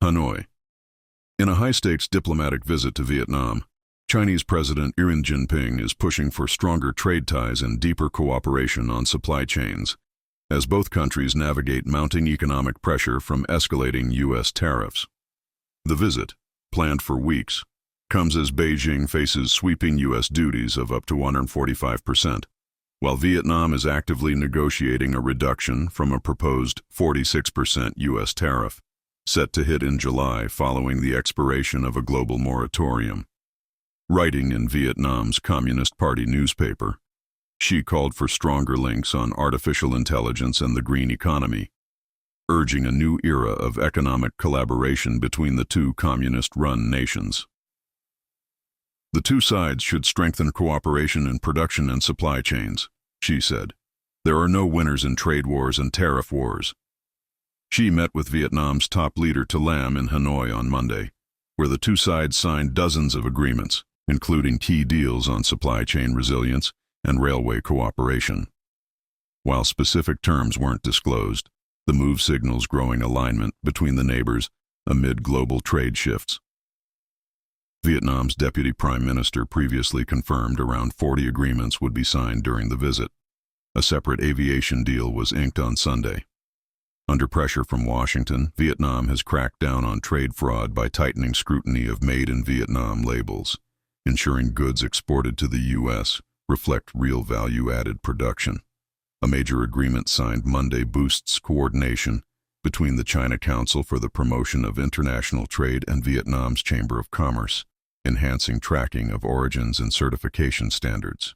Hanoi. In a high-stakes diplomatic visit to Vietnam, Chinese President XI Jinping is pushing for stronger trade ties and deeper cooperation on supply chains, as both countries navigate mounting economic pressure from escalating U.S. tariffs. The visit, planned for weeks, comes as Beijing faces sweeping U.S. duties of up to 145%, while Vietnam is actively negotiating a reduction from a proposed 46% U.S. tariff, set to hit in July following the expiration of a global moratorium. Writing in Vietnam's Communist Party newspaper, Xi called for stronger links on artificial intelligence and the green economy, urging a new era of economic collaboration between the two communist-run nations. The two sides should strengthen cooperation in production and supply chains, Xi said. There are no winners in trade wars and tariff wars. Xi met with Vietnam's top leader To Lam in Hanoi on Monday, where the two sides signed dozens of agreements, including key deals on supply chain resilience and railway cooperation. While specific terms weren't disclosed, the move signals growing alignment between the neighbors amid global trade shifts. Vietnam's deputy prime minister previously confirmed around 40 agreements would be signed during the visit. A separate aviation deal was inked on Sunday. Under pressure from Washington, Vietnam has cracked down on trade fraud by tightening scrutiny of Made in Vietnam labels, ensuring goods exported to the U.S. reflect real value-added production. A major agreement signed Monday boosts coordination between the China Council for the Promotion of International Trade and Vietnam's Chamber of Commerce, enhancing tracking of origins and certification standards.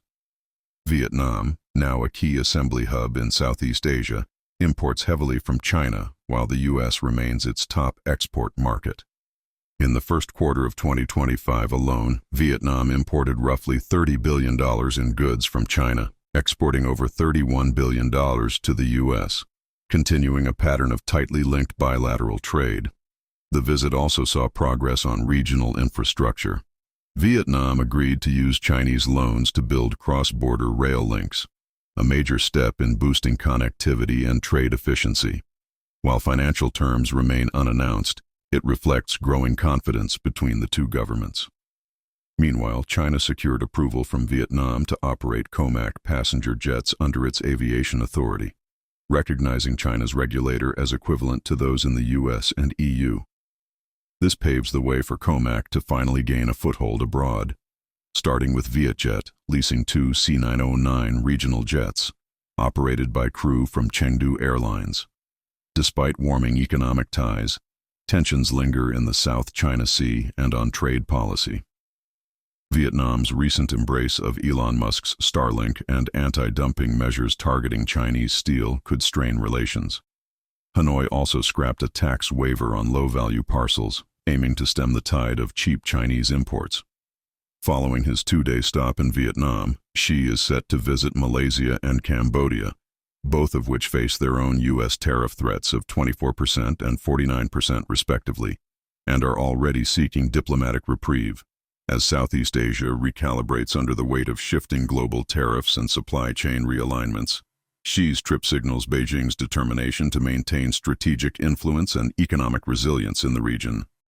Vietnam, now a key assembly hub in Southeast Asia, imports heavily from China, while the U.S. remains its top export market. In the first quarter of 2025 alone, Vietnam imported roughly $30 billion in goods from China, exporting over $31 billion to the U.S., continuing a pattern of tightly linked bilateral trade. The visit also saw progress on regional infrastructure. Vietnam agreed to use Chinese loans to build cross-border rail links, a major step in boosting connectivity and trade efficiency. While financial terms remain unannounced, it reflects growing confidence between the two governments. Meanwhile, China secured approval from Vietnam to operate COMAC passenger jets under its aviation authority, recognizing China's regulator as equivalent to those in the U.S. and EU. This paves the way for COMAC to finally gain a foothold abroad, starting with VIETJET leasing two C909 regional jets, operated by crew from Chengdu Airlines. Despite warming economic ties, tensions linger in the South China Sea and on trade policy. Vietnam's recent embrace of Elon Musk's Starlink and anti-dumping measures targeting Chinese steel could strain relations. Hanoi also scrapped a tax waiver on low-value parcels, aiming to stem the tide of cheap Chinese imports. Following his two-day stop in Vietnam, Xi is set to visit Malaysia and Cambodia, both of which face their own U.S. tariff threats of 24% and 49% respectively, and are already seeking diplomatic reprieve, as Southeast Asia recalibrates under the weight of shifting global tariffs and supply chain realignments. Xi's trip signals Beijing's determination to maintain strategic influence and economic resilience in the region.